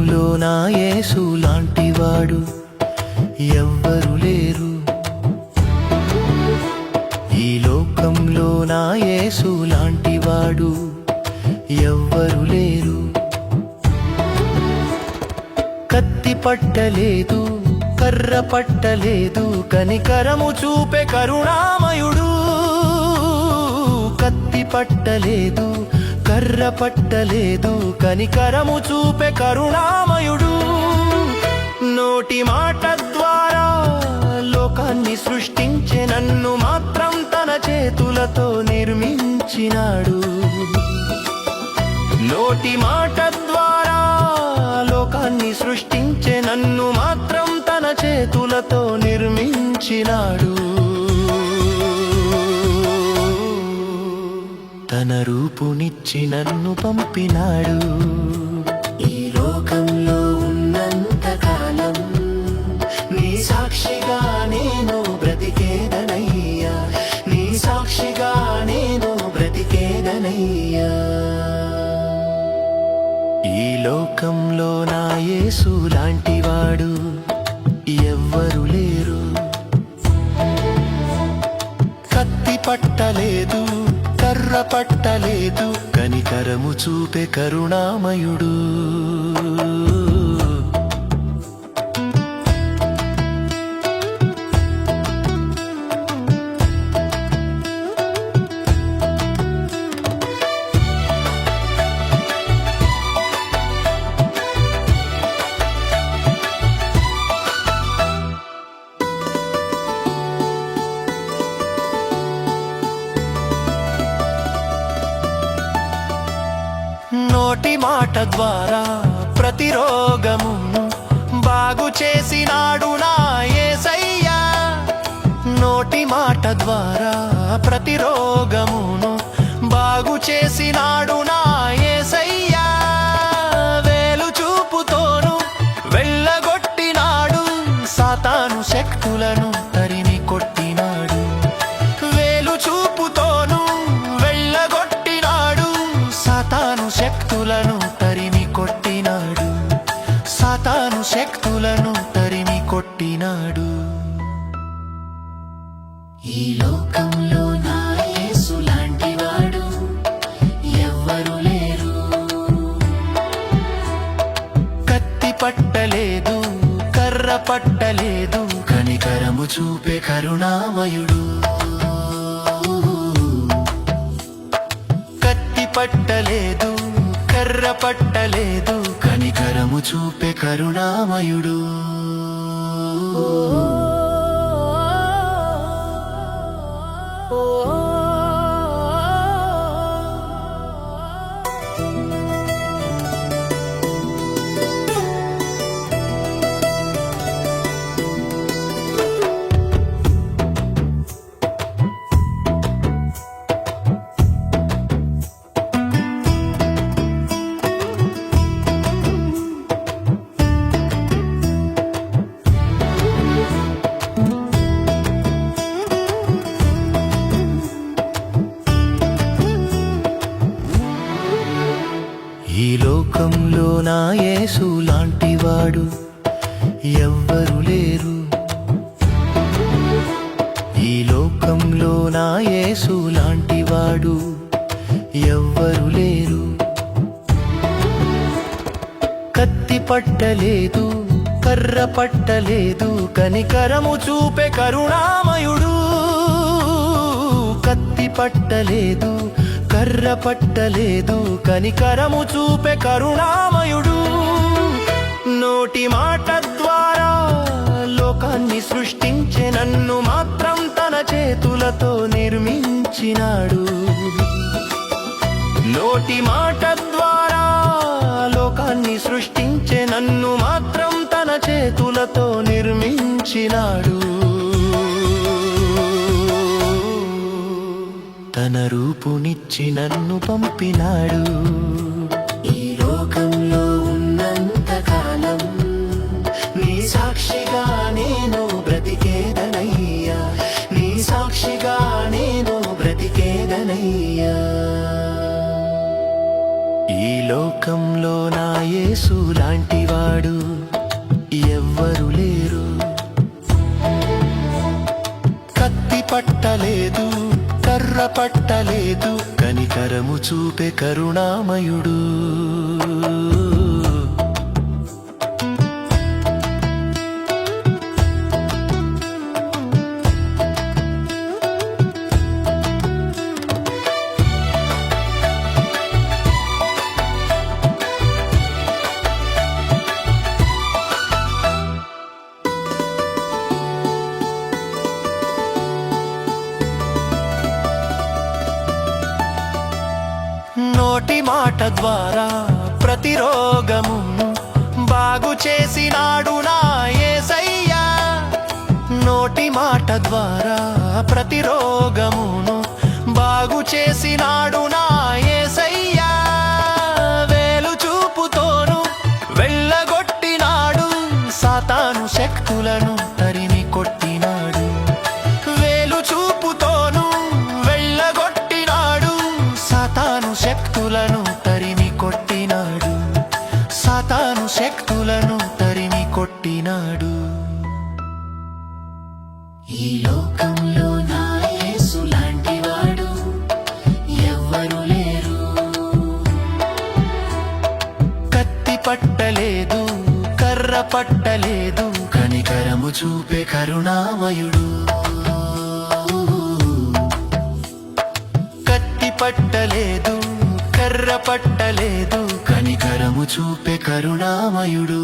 లోకంలో నా యేసు లాంటివాడు ఎవ్వరు లేరు. ఈ లోకంలో నా యేసు లాంటివాడు ఎవ్వరు లేరు. కత్తి పట్టలేదు, కర్ర పట్టలేదు, కనికరము చూపే కరుణామయుడు. కత్తి పట్టలేదు, కర్ర పట్టలేదు, కనికరము చూపే కరుణామయుడు. నోటి మాట ద్వారా లోకాన్ని సృష్టించే నన్ను మాత్రం తన చేతులతో నిర్మించినాడు. నోటి మాట ద్వారా లోకాన్ని సృష్టించే నన్ను మాత్రం తన చేతులతో నిర్మించినాడు. తన రూపునిచ్చి నన్ను పంపినాడు. ఈ లోకంలో ఉన్నంత కాలం నీ సాక్షిగా నేను బ్రతికేదనయ్యా, నీ సాక్షిగా నేను బ్రతికేదనయ్యా. ఈ లోకంలో నా యేసు లాంటివాడు ఎవ్వరు లేరు. కత్తి పట్టలేదు, కర్ర పట్టలేదు, కనికరము చూపే కరుణామయుడు. నోటి మాట ద్వారా ప్రతి రోగమును బాగు చేసినాడు నా యేసయ్యా. నోటి మాట ద్వారా ప్రతి రోగమును బాగు చేసినాడు నా యేసయ్యా. వేలు చూపుతోను వెళ్ళగొట్టినాడు, సాతాను శక్తులను తరిమి కొట్టినాడు. వేలు చూపుతోను వెళ్ళగొట్టినాడు, సాతాను శక్తులను తరిమి కొట్టినాడు, సాతాను శక్తులను తరిమి కొట్టినాడు. ఈ లోకంలో నా యేసు లాంటివాడు ఎవ్వరు లేరు. కత్తి పట్టలేదు, కర్ర పట్టలేదు, కనికరము చూపే కరుణామయుడు. కత్తి పట్టలేదు, కర్ర పట్టలేదు, కనికరము చూపే కరుణామయుడు. ఈ లోకంలో నా యేసు లాంటివాడు ఎవ్వరు లేరు. ఈ లోకంలో నా యేసు లాంటివాడు ఎవ్వరు లేరు. కత్తి పట్టలేదు, కర్ర పట్టలేదు, కనికరము చూపే కరుణామయుడు. కత్తి పట్టలేదు, కర్ర పట్టలేదు, కనికరము చూపే కరుణామయుడు. నోటి మాట ద్వారా లోకాన్ని సృష్టించే నన్ను మాత్రం తన చేతులతో నిర్మించినాడు. నోటి మాట ద్వారా లోకాన్ని సృష్టించే నన్ను మాత్రం తన చేతులతో నిర్మించినాడు. తన రూపునిచ్చి నన్ను పంపినాడు. ఈ లోకంలో ఉన్నంత కాలం నీ సాక్షిగా నేను బ్రతికేదనయ్యా, నీ సాక్షిగా నేను బ్రతికేదనయ్యా. ఈ లోకంలో నా యేసు లాంటివా వాడు ఎవ్వరు లేరు. కత్తి పట్టలేదు, కర్ర పట్టలేదు, కనికరము చూపే కరుణామయుడు. నోటి మాట ద్వారా ప్రతి రోగమును బాగు చేసినాడు నా యేసయ్యా. నోటి మాట ద్వారా ప్రతి రోగమును బాగు చేసినాడు నా యేసయ్యా. వేలు చూపుతోను వెళ్ళగొట్టినాడు, సాతాను శక్తులను తరిమి కొట్టినాడు. వేలు చూపుతోను వెళ్ళగొట్టినాడు, సాతాను శక్తులను తరిమి కొట్టినాడు. సాతాను శక్తులను తరిమి కొట్టినాడు. ఈ లోకంలో నా యేసు లాంటి వాడు ఎవ్వరు లేరు. కత్తి పట్టలేదు, కర్ర పట్టలేదు, కనికరము చూపే కరుణామయుడు. కత్తి పట్టలేదు, కర్ర పట్టలేదు, కనికరము చూపే కరుణామయుడు.